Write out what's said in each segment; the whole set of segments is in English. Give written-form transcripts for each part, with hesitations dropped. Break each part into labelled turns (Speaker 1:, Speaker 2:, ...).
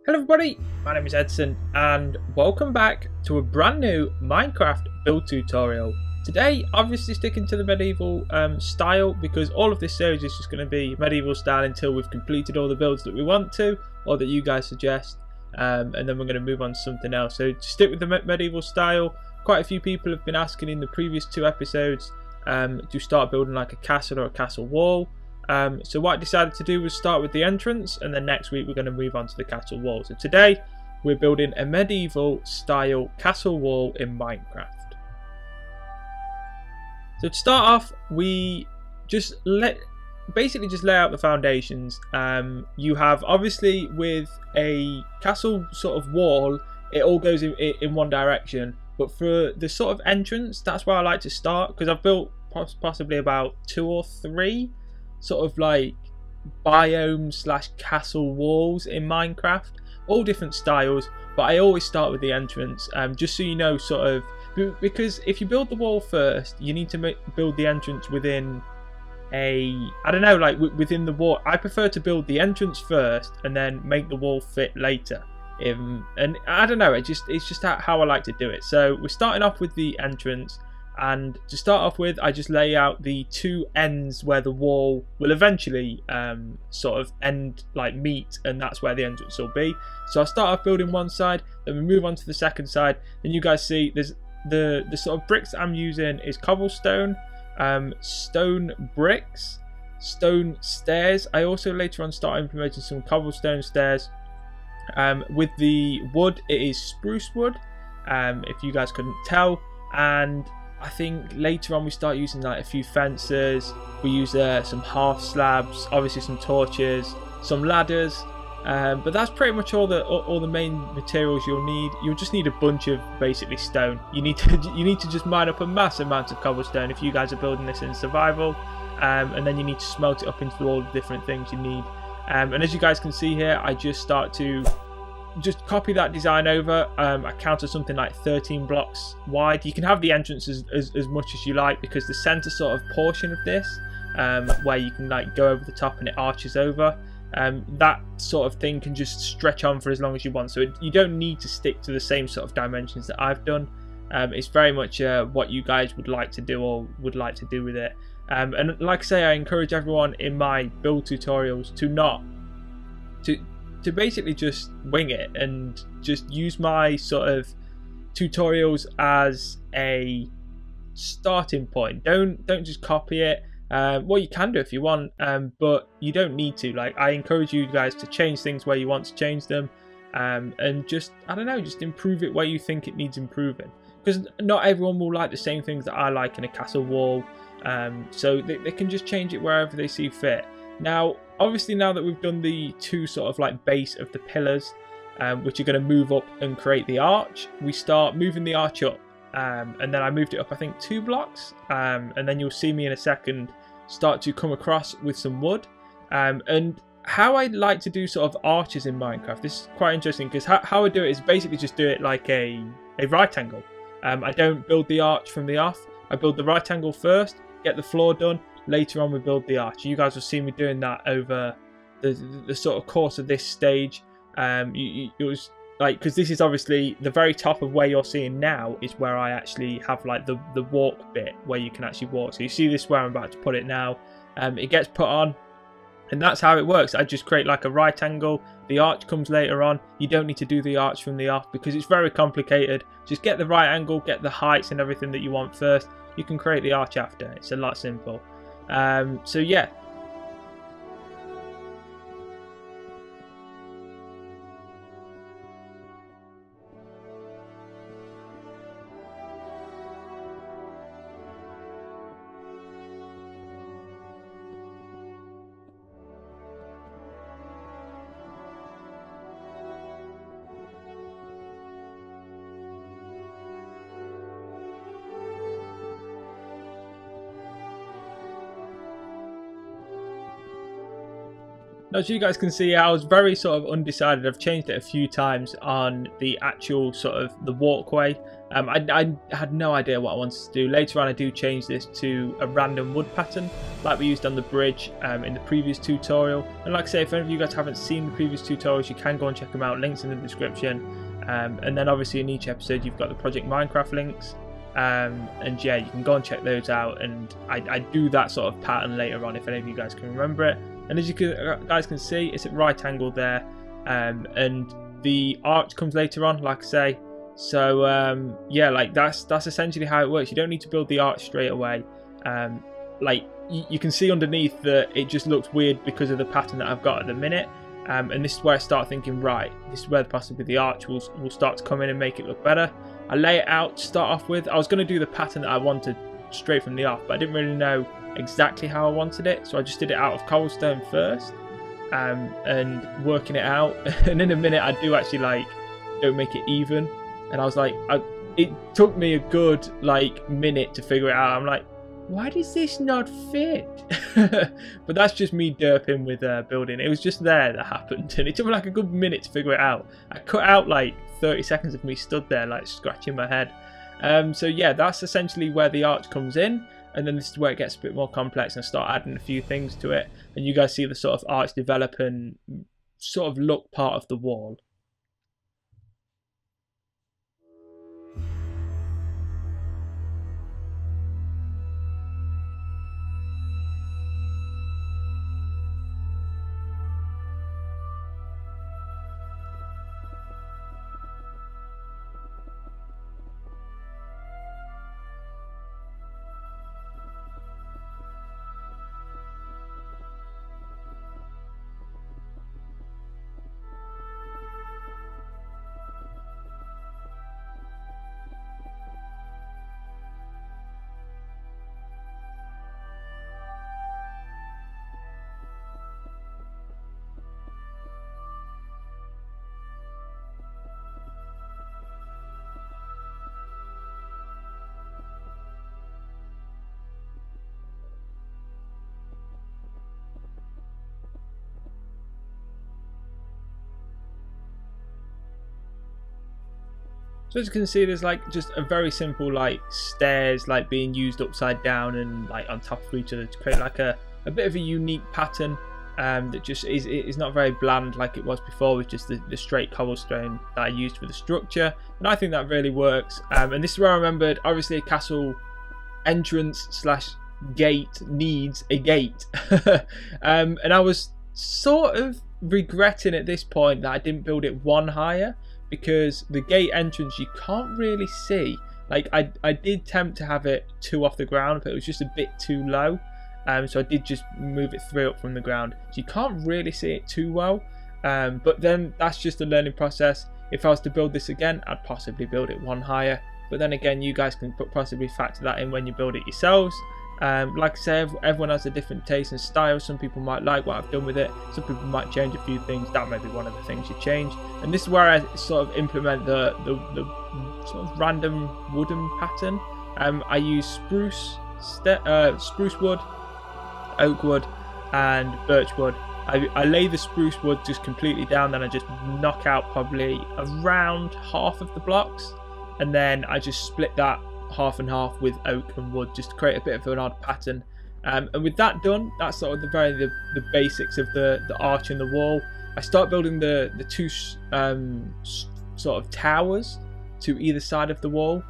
Speaker 1: Hello everybody, my name is Edson and welcome back to a brand new Minecraft build tutorial. Today, obviously sticking to the medieval style because all of this series is just going to be medieval style until we've completed all the builds that we want to or that you guys suggest, and then we're going to move on to something else. So to stick with the medieval style, quite a few people have been asking in the previous two episodes to start building like a castle or a castle wall. So what I decided to do was start with the entrance, and then next week we're going to move on to the castle wall. So today we're building a medieval style castle wall in Minecraft. So to start off, we basically just lay out the foundations. You have, obviously with a castle sort of wall, it all goes in one direction, but for the sort of entrance, that's where I like to start, because I've built possibly about 2 or 3 sort of like biome slash castle walls in Minecraft, all different styles, but I always start with the entrance, just so you know, sort of, because if you build the wall first, you need to build the entrance within within the wall. I prefer to build the entrance first and then make the wall fit later. And I don't know, it's just how I like to do it. So we're starting off with the entrance. And to start off with, I just lay out the 2 ends where the wall will eventually sort of meet, and that's where the entrance will be. So I'll start off building one side, then we move on to the second side, and you guys see there's the sort of bricks I'm using is cobblestone, stone bricks, stone stairs. I also later on start implementing some cobblestone stairs. With the wood, it is spruce wood, if you guys couldn't tell, and I think later on we start using like a few fences. We use some half slabs, obviously some torches, some ladders, but that's pretty much all the main materials you'll need. You'll just need a bunch of basically stone. You need to just mine up a massive amount of cobblestone if you guys are building this in survival, and then you need to smelt it up into all the different things you need. And as you guys can see here, I just start to copy that design over. I counted something like 13 blocks wide. You can have the entrance as much as you like, because the center sort of portion of this, where you can like go over the top and it arches over, that sort of thing can just stretch on for as long as you want. So you don't need to stick to the same sort of dimensions that I've done. It's very much what you guys would like to do or would like to do with it. And like I say, I encourage everyone in my build tutorials to basically just wing it and just use my sort of tutorials as a starting point. Don't just copy it. Well, you can do if you want, but you don't need to. Like, I encourage you guys to change things where you want to change them, and just, I don't know, just improve it where you think it needs improving, because not everyone will like the same things that I like in a castle wall, so they can just change it wherever they see fit. Now, obviously, now that we've done the 2 sort of like base of the pillars, which are going to move up and create the arch, we start moving the arch up, and then I moved it up I think 2 blocks, and then you'll see me in a second start to come across with some wood. And how I like to do sort of arches in Minecraft, this is quite interesting, because how I do it is basically just do it like a right angle. I don't build the arch from the off. I build the right angle first, get the floor done. Later on we build the arch. You guys will see me doing that over the sort of course of this stage. Because this is obviously the very top of where you're seeing now is where I actually have like the walk bit where you can actually walk. So you see this where I'm about to put it now. It gets put on, and that's how it works. I just create like a right angle. The arch comes later on. You don't need to do the arch from the off because it's very complicated. Just get the right angle, get the heights and everything that you want first. You can create the arch after. It's a lot simple. So yeah. As you guys can see, I was very sort of undecided. I've changed it a few times on the actual sort of the walkway. I had no idea what I wanted to do. Later on I do change this to a random wood pattern like we used on the bridge in the previous tutorial. And like I say, if any of you guys haven't seen the previous tutorials, you can go and check them out, links in the description. And then obviously in each episode you've got the Project Minecraft links. And yeah, you can go and check those out, and I do that sort of pattern later on if any of you guys can remember it. And as you guys can see, it's at right angle there, and the arch comes later on, like I say. So yeah, like that's essentially how it works. You don't need to build the arch straight away. Like you can see underneath that it just looks weird because of the pattern that I've got at the minute. And this is where I start thinking, right, this is where possibly the arch will start to come in and make it look better. I lay it out to start off with. I was going to do the pattern that I wanted straight from the off, but I didn't really know exactly how I wanted it, so I just did it out of cobblestone first, and working it out. And in a minute I do actually don't make it even, and I was like, it took me a good minute to figure it out. I'm like, why does this not fit? But that's just me derping with building. It was just there that happened, and it took me like a good minute to figure it out. I cut out like 30 seconds of me stood there like scratching my head. So yeah, that's essentially where the arch comes in, and then this is where it gets a bit more complex and I start adding a few things to it, and you guys see the sort of arch develop and sort of look part of the wall. So as you can see, there's just a very simple stairs being used upside down and on top of each other to create a bit of a unique pattern that just is not very bland like it was before with just the straight cobblestone that I used for the structure. And I think that really works. And this is where I remembered, obviously a castle entrance slash gate needs a gate. And I was sort of regretting at this point that I didn't build it one higher, because the gate entrance you can't really see. I did attempt to have it 2 off the ground, but it was just a bit too low, so I did just move it 3 up from the ground, so you can't really see it too well. But then that's just a learning process. If I was to build this again, I'd possibly build it 1 higher, but then again, you guys can possibly factor that in when you build it yourselves. Like I say, everyone has a different taste and style. Some people might like what I've done with it, some people might change a few things. That may be one of the things you change, and this is where I sort of implement the sort of random wooden pattern. I use spruce wood, oak wood and birch wood. I lay the spruce wood just completely down, then I just knock out probably around half of the blocks, and then I just split that half and half with oak and wood just to create a bit of an odd pattern. And with that done, that's sort of the basics of the arch and the wall. I start building the 2 sort of towers to either side of the wall.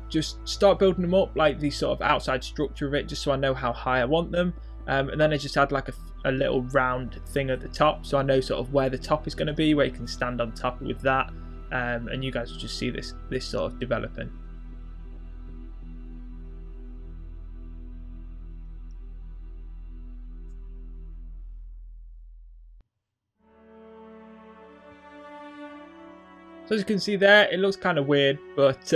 Speaker 1: Just start building them up, the sort of outside structure of it, just so I know how high I want them. And then I just add a little round thing at the top, so I know sort of where the top is going to be, where you can stand on top with that. And you guys will just see this sort of developing. So as you can see there, it looks kind of weird, but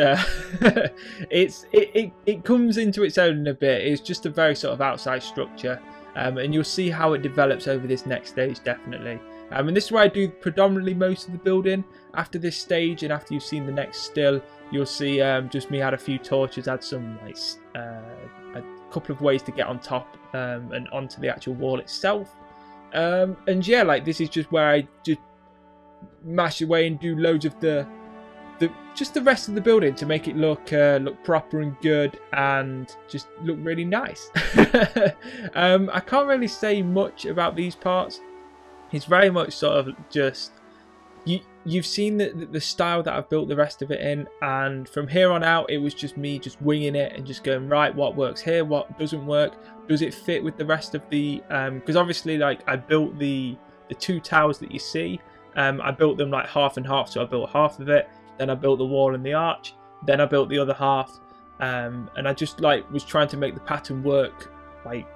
Speaker 1: it comes into its own in a bit. It's just a very sort of outside structure, and you'll see how it develops over this next stage, definitely. And this is where I do predominantly most of the building. After this stage and after you've seen the next still, you'll see just me add a few torches, add some a couple of ways to get on top and onto the actual wall itself. And yeah, like this is just where I just mash away and do loads of the rest of the building to make it look proper and good and just look really nice. I can't really say much about these parts. It's very much sort of just you've seen the style that I've built the rest of it in, and from here on out it was just me just winging it and just going, right, what works here, what doesn't work, does it fit with the rest of the because obviously, like, I built the two towers that you see. I built them like half and half, so I built half of it, then I built the wall and the arch, then I built the other half, and I just like was trying to make the pattern work, like,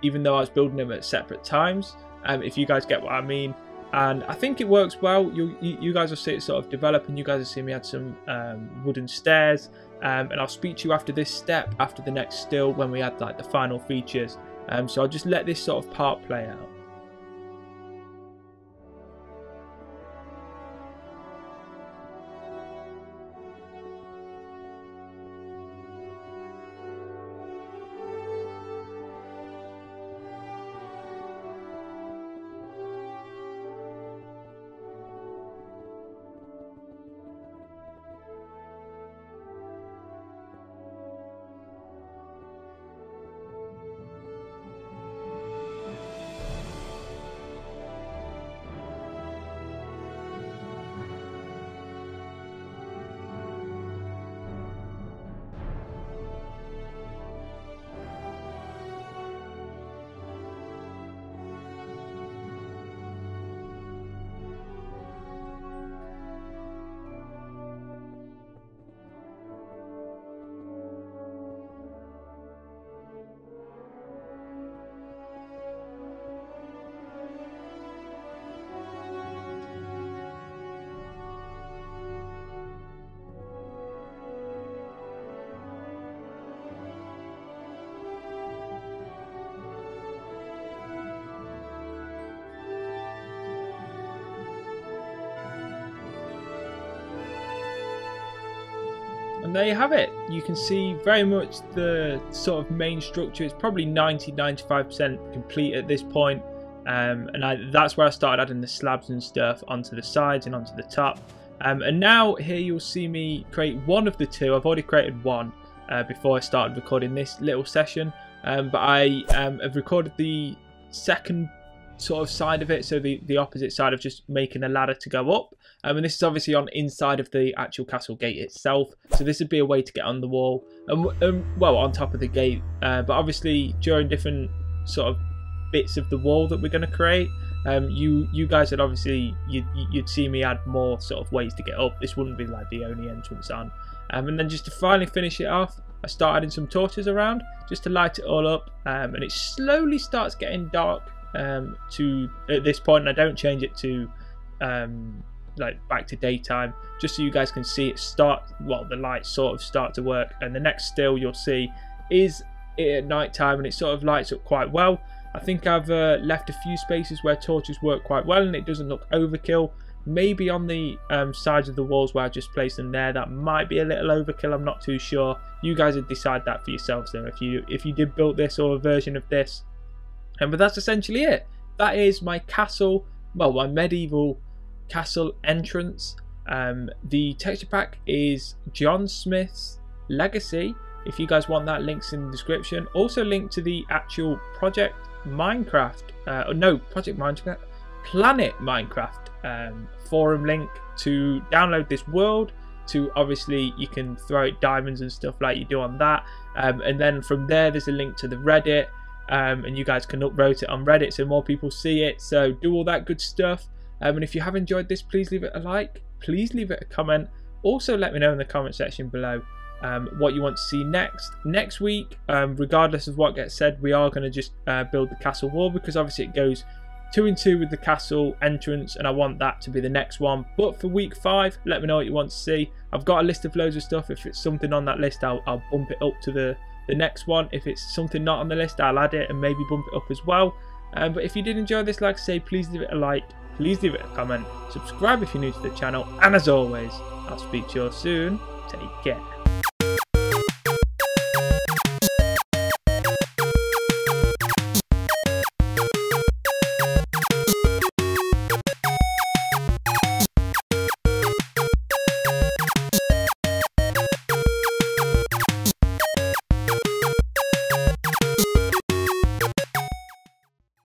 Speaker 1: even though I was building them at separate times, if you guys get what I mean. And I think it works well. You guys will see it sort of develop, and you guys will see me add some wooden stairs, and I'll speak to you after this step, after the next still, when we add like the final features. So I'll just let this sort of part play out. And there you have it. You can see very much the sort of main structure. It's probably 90-95% complete at this point. That's where I started adding the slabs and stuff onto the sides and onto the top. And now here you'll see me create one of the two. I've already created one before I started recording this little session. But I have recorded the second sort of side of it, so the opposite side of just making a ladder to go up. And this is obviously on inside of the actual castle gate itself, so this would be a way to get on the wall and well, on top of the gate, but obviously during different sort of bits of the wall that we're going to create, you guys would obviously you'd see me add more sort of ways to get up. This wouldn't be like the only entrance on. And then just to finally finish it off, I start adding some torches around just to light it all up, and it slowly starts getting dark to at this point, and I don't change it to like back to daytime, just so you guys can see it start, well, the lights sort of start to work. And the next still you'll see is it at night time, and it sort of lights up quite well. I think I've left a few spaces where torches work quite well and it doesn't look overkill. Maybe on the sides of the walls where I just placed them there, that might be a little overkill. I'm not too sure. You guys would decide that for yourselves though, if you did build this or a version of this. But that's essentially it. That is my castle, well, my medieval castle entrance. The texture pack is John Smith's Legacy. If you guys want that, links in the description. Also link to the actual Project Minecraft, Planet Minecraft forum link to download this world. To obviously you can throw it diamonds and stuff like you do on that, and then from there there's a link to the Reddit, and you guys can upvote it on Reddit so more people see it. So do all that good stuff. And if you have enjoyed this, please leave it a like, please leave it a comment. Also let me know in the comment section below what you want to see next week. Regardless of what gets said, we are going to just build the castle wall, because obviously it goes 2 and 2 with the castle entrance, and I want that to be the next one. But for week 5, let me know what you want to see. I've got a list of loads of stuff. If it's something on that list, I'll bump it up to the next one. If it's something not on the list, I'll add it and maybe bump it up as well. But if you did enjoy this, like I say, please leave it a like, please leave it a comment, subscribe if you're new to the channel, and as always, I'll speak to you all soon. Take care.